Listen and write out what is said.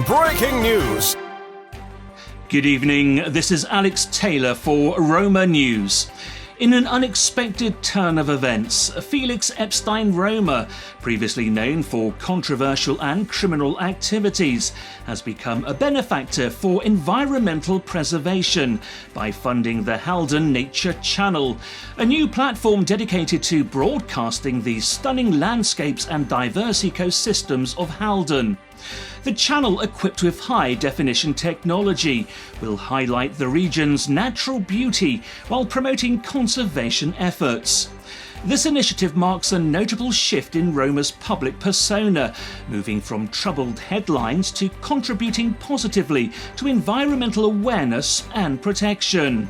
Breaking news. Good evening, this is Alex Taylor for Roemer News. In an unexpected turn of events, Felix Epstein Roemer, previously known for controversial and criminal activities, has become a benefactor for environmental preservation by funding the Halden Nature Channel, a new platform dedicated to broadcasting the stunning landscapes and diverse ecosystems of Halden. The channel, equipped with high-definition technology, will highlight the region's natural beauty while promoting conservation efforts. This initiative marks a notable shift in Roemer's public persona, moving from troubled headlines to contributing positively to environmental awareness and protection.